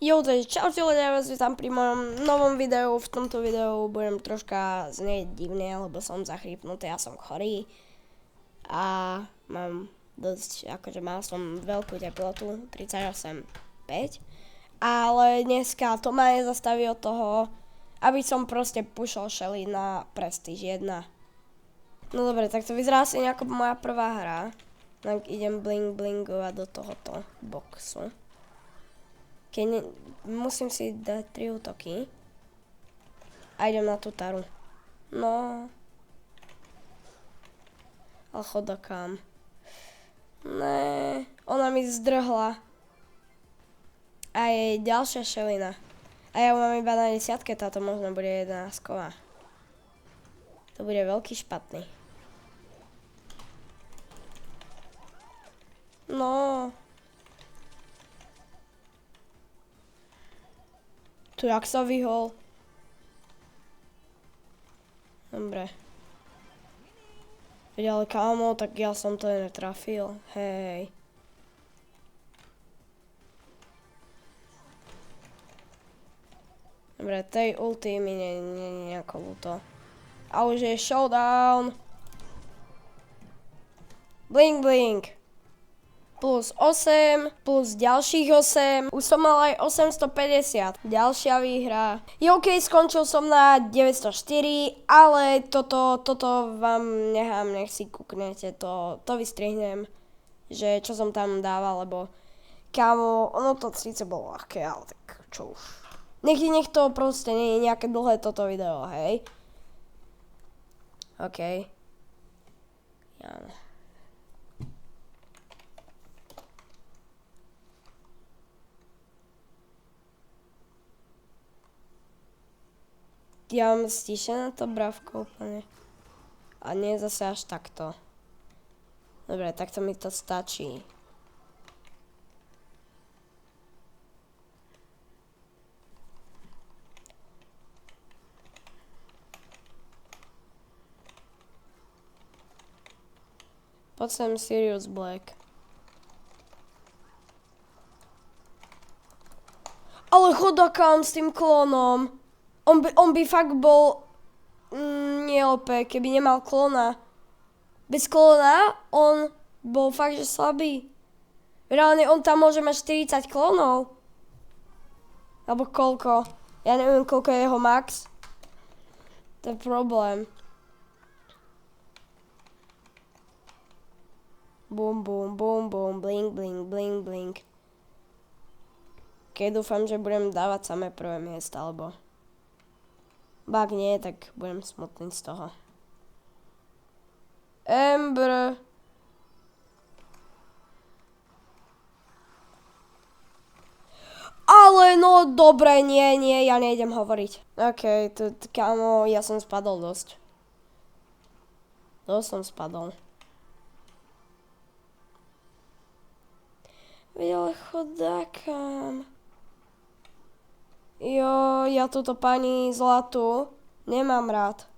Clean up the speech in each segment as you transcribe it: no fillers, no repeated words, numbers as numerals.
Jo, takže čaute ľudia, vás vítam pri mojom novom videu. V tomto videu budem troška znieť divne, lebo som zachrypnutý, ja som chorý. A mám dosť, akože mal som veľkú teplotu, 38,5. Ale dneska to ma nezastaví od toho, aby som proste pušol Shelly na Prestige 1. No dobre, tak to vyzerá asi ako moja prvá hra. Tak idem blingovať do tohoto boxu. Musím si dať 3 útoky. A idem na tú taru. No. Ale choda kam. Ne. Ona mi zdrhla. A je ďalšia šelina. A ja mám iba na 10, táto možno bude 11-ková. To bude veľký špatný. No. Tu jak sa vyhol. Dobre. Ale kámo, tak ja som to netrafil. Hej. Dobre, tej ulti mi nie nejako ľúto. A už je showdown. Blink. Plus 8, plus ďalších 8. Už som mal aj 850. Ďalšia výhra. OK, skončil som na 904, ale toto vám nechám, nech si kúknete. To vystrihnem, že čo som tam dával, lebo kámo, ono to síce bolo ľahké, ale tak čo už. Nech to proste nie je nejaké dlhé toto video, hej. OK. Ja mám stíšené to brávko úplne. A nie zase až takto. Dobre, takto mi to stačí. Poď sem Sirius Black. Ale chodakám s tým klónom. On by fakt bol nie OP, keby nemal klona. Bez klona on bol fakt, že slabý. Reálne on tam môže mať 40 klonov. Alebo koľko. Ja neviem, koľko je jeho max. To je problém. Bum, blink. Keď dúfam, že budem dávať samé prvé miesta, alebo... Ak nie, tak budem smutný z toho. Ember. Ale no dobre, nie, ja nejdem hovoriť. OK, kámo, ja som spadol dosť. Dosť som spadol. Ale chodákam. Jo, ja túto pani zlatú nemám rád.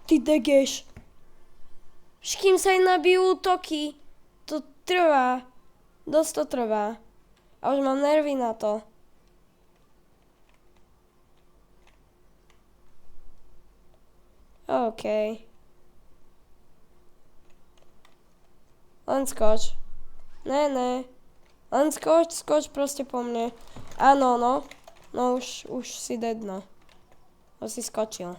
Ty degeš. Kým sa aj nabijú útoky. To trvá. Dosť to trvá. A už mám nervy na to. OK. Len skoč. Ne. Len skoč proste po mne. Áno, no. No už si dead, no. Už si skočil.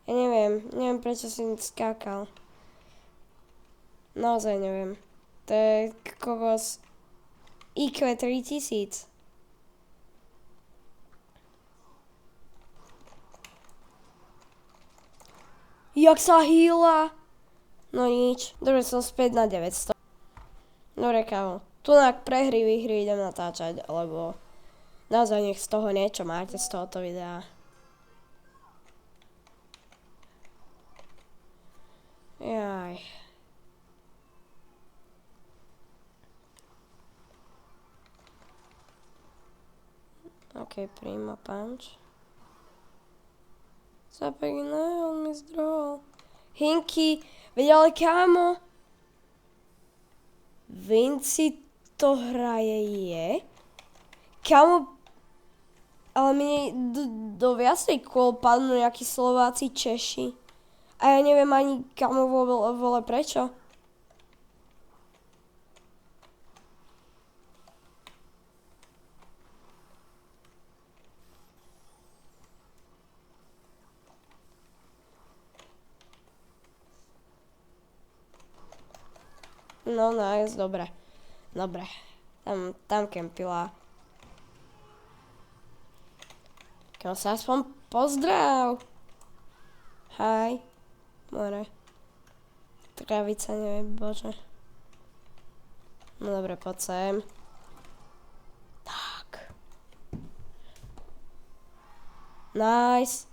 Ja neviem prečo si skákal. Naozaj neviem. To je kokos IQ 3000. Jak sa hýla? No nič. Dobre, som späť na 900. Dobre, kámo. Tu na prehry, výhry idem natáčať, lebo naozaj nech z toho niečo máte z tohoto videa. Jaj. OK, prima punch. Za pekné, on mi zdrohol. Hinky, veď ale kámo, Vinci to hraje. Kámo, ale mne do viacej kôl padnú nejakí Slováci, Češi. A ja neviem ani kámo vole prečo. No, nice, dobre. Dobre. Tam kempila. Kam sa aspoň pozdrav. Hej. More. Travica, neviem, bože. No dobre, poď sem. Tak. Nice.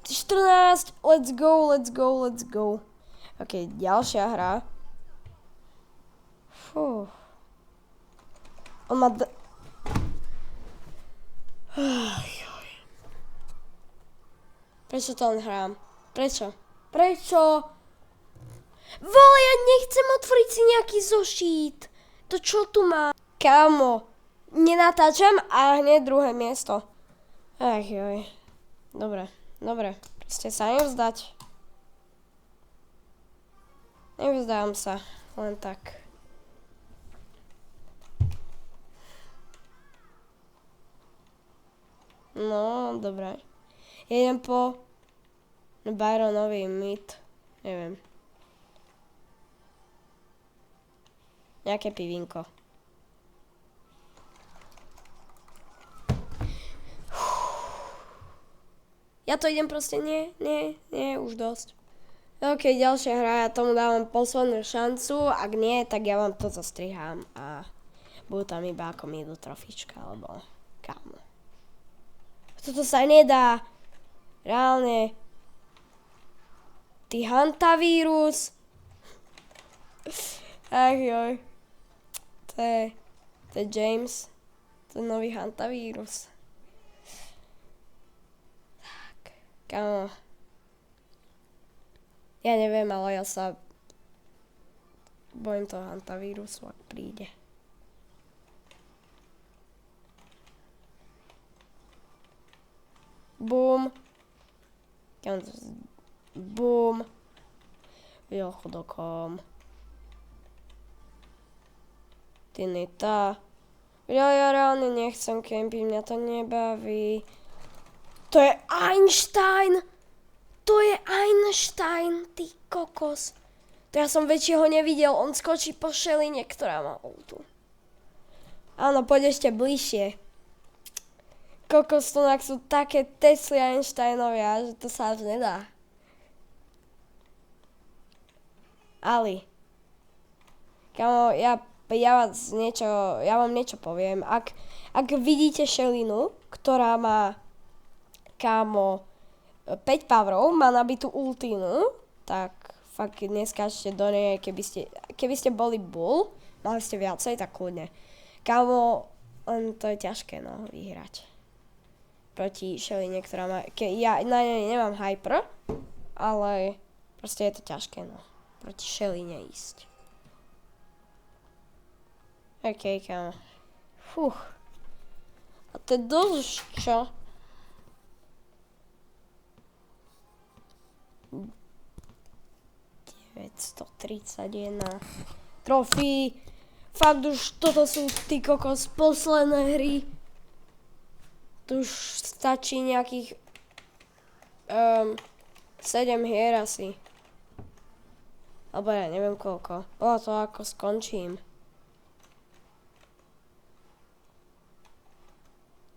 14, let's go, let's go, let's go. Ok, ďalšia hra. Fú. On má Prečo to len hrám? Prečo? Prečo? Vole, ja nechcem otvoriť si nejaký zošít. To čo tu má? Kámo, nenatáčam a hneď druhé miesto. Ach joj. Dobre, dobre. Proste sa nevzdať. Nevzdám sa. Len tak. No, dobre. Jedem po Byronový mid. Neviem. Nejaké pivínko. Ja to idem proste, nie, už dosť. Ok, ďalšia hra, ja tomu dávam poslednú šancu, ak nie, tak ja vám to zastrihám a budú tam iba ako mi idú trofička, alebo kámo. Toto sa nedá. Reálne. Ty hantavírus. Ach joj. To je James. To je nový hantavírus. Tak. Kámo. Ja neviem, ale ja sa bojím toho hantavírusu, ak príde. Bum. Bum. Jo, chodokom. Tinita. Ja reálne nechcem kempiť, mňa to nebaví. To je Einstein! To je Einstein, ty kokos. To ja som väčšieho nevidel, on skočí po šeline, ktorá má ultu. Áno, poď ešte bližšie. Kokos, to sú také Tesly Einsteinovia, že to sa až nedá. Ali. Kámo, ja vám niečo poviem. Ak vidíte šelinu, ktorá má, kámo, 5 powerov, má nabitú ultínu, tak fakt neskáčte do nej, keby ste boli bull, mali ste viacej, tak kľudne. Kámo, len to je ťažké, no, vyhrať. Proti šeline, ktorá má, ja na nej nemám hyper, ale proste je to ťažké, no, proti šeline ísť. OK, kámo. Fuh. A to je dosť, čo? $931 trofí. Fakt už toto sú ty kokos posledné hry. Tu už stačí nejakých 7 hier asi. Alebo ja neviem koľko. Bolo to ako skončím.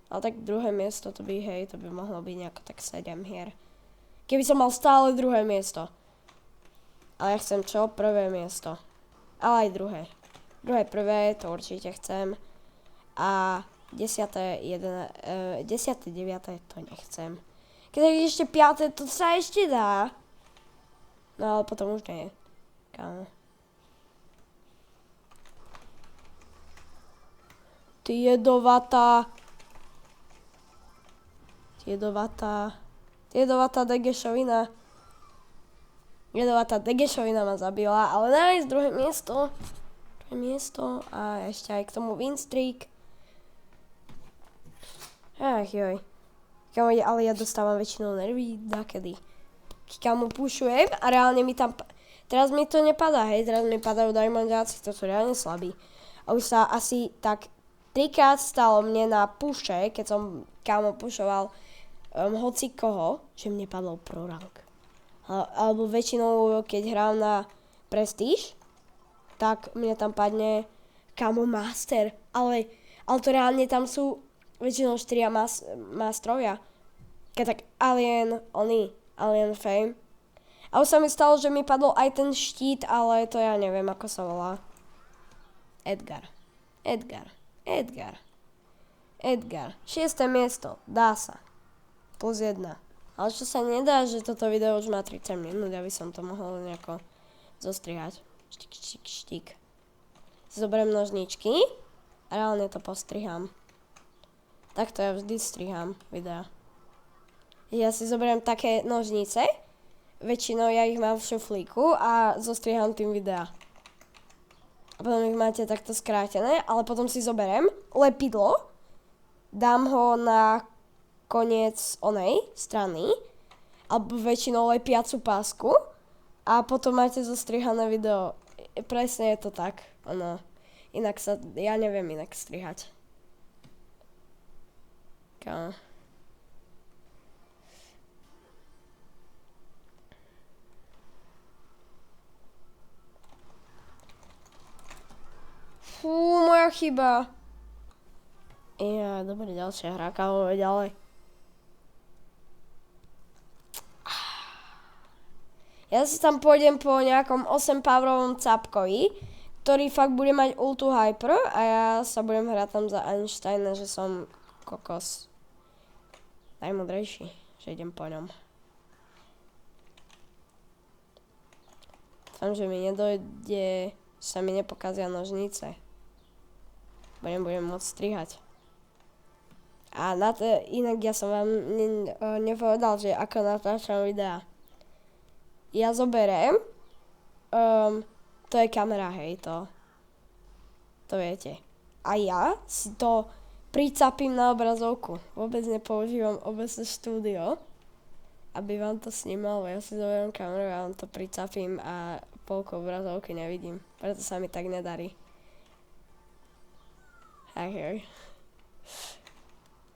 Ale tak druhé miesto to by, hej, to by mohlo byť nejako tak 7 hier. Keby som mal stále druhé miesto. Ale ja chcem čo? Prvé miesto. Ale aj druhé. Druhé prvé, to určite chcem. A 10. 9. to nechcem. Keď je ešte 5. to sa ešte dá. No ale potom už nie. Kámo. Ty jedovatá. Jedovatá degešovina. Jedovatá Degešovina ma zabila, ale nájsť druhé miesto a ešte aj k tomu win streak. Ach joj. Ale ja dostávam väčšinou nervy, dakedy. Kamu pušujem a reálne mi tam... Teraz mi to nepadá, hej, teraz mi padajú diamondiáci, to sú reálne slabí. A už sa asi tak 3-krát stalo mne na puše, keď som kámo pušoval hoci koho, že mne padol pro rank. Alebo väčšinou, keď hrám na prestíž, tak mne tam padne kámo master, ale to reálne tam sú väčšinou 4 mastrovia. Keď tak Alien Fame. A už sa mi stalo, že mi padol aj ten štít, ale to ja neviem, ako sa volá. Edgar. 6. miesto. Dá sa. +1. Ale čo sa nedá, že toto video už má 30 minút, aby som to mohol nejako zostrihať. Štik. Zoberiem nožničky a reálne to postrihám. Takto ja vždy strihám videa. Ja si zoberiem také nožnice, väčšinou ja ich mám v šuflíku a zostriham tým videa. A potom ich máte takto skrátené, ale potom si zoberiem lepidlo, dám ho na koniec onej strany, alebo väčšinou lepiacu pásku a potom máte zostrihané video. Presne je to tak, ono. Inak ja neviem inak strihať. Fú, moja chyba. Ja, dobre, ďalšia hra, kámo, ďalej. Ja si tam pôjdem po nejakom 8-powerovom capkovi, ktorý fakt bude mať ultu hyper a ja sa budem hrať tam za Einsteina, že som kokos. Najmudrejší, že idem po ňom. Dúfam, že mi nedojde, sa mi nepokazia nožnice. Budem môcť strihať. A inak ja som vám nepovedal, že ako natáčam videa. Ja zoberiem, to je kamera, hej, to viete. A ja si to pricapím na obrazovku. Vôbec nepoužívam OBS Studio, aby vám to snímalo. Ja si zoberiem kameru a vám to pricapím a polku obrazovky nevidím. Preto sa mi tak nedarí. Hej.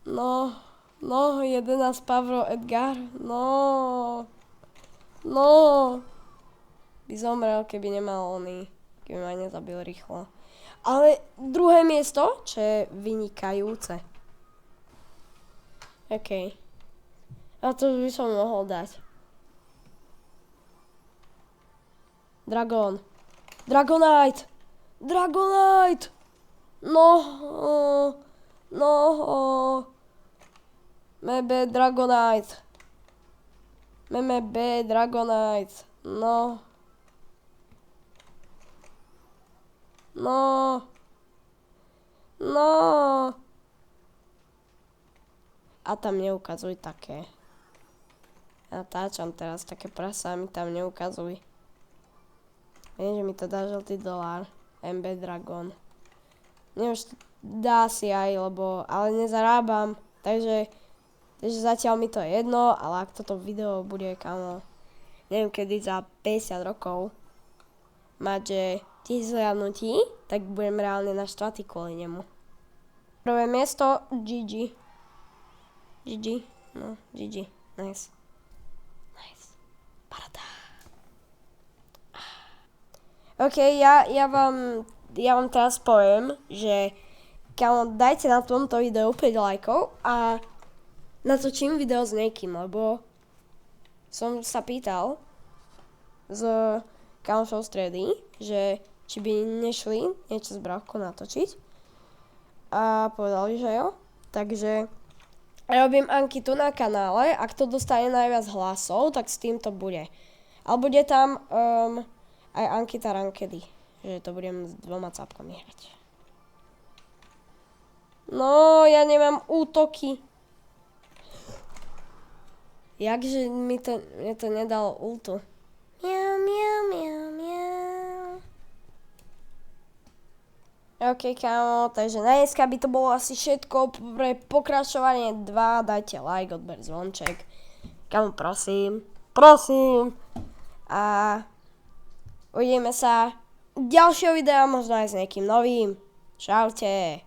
No, 11 Pavro Edgar, no. By zomrel, keby nemal keby ma nezabil rýchlo. Ale druhé miesto, čo je vynikajúce. OK. A to by som mohol dať. Dragonite! No. Mebe Dragonite. No. A tam neukazuj také. Natáčam teraz, také prasa mi tam neukazuj. Viem, že mi to dá žltý dolár. MB Dragon. Neviem, dá si aj, ale nezarábam. Takže zatiaľ mi to je jedno, ale ak toto video bude, kamo, neviem kedy za 50 rokov mať, že 1000 zhľadnutí, tak budem reálne naštvatý kvôli nemu. Prvé miesto, GG. No, GG. Nice. Paráda. OK, ja vám teraz poviem, že kamo, dajte na tomto videu 5 lajkov a natočím video s niekým, lebo som sa pýtal z kamošov stredy, že či by nešli niečo z Bravkou natočiť. A povedali, že jo. Takže robím anketu na kanále, ak to dostane najviac hlasov, tak s tým to bude. Ale bude tam aj anketa rankedy, že to budem s 2 capkami hrať. No, ja nemám útoky. Jakže mne to nedalo ultu. OK, kámo, takže na dneska by to bolo asi všetko. Pre pokračovanie 2 dajte like, odber zvonček. Kámo, prosím. A uvidíme sa ďalšieho videa, možno aj s niekým novým. Čaute.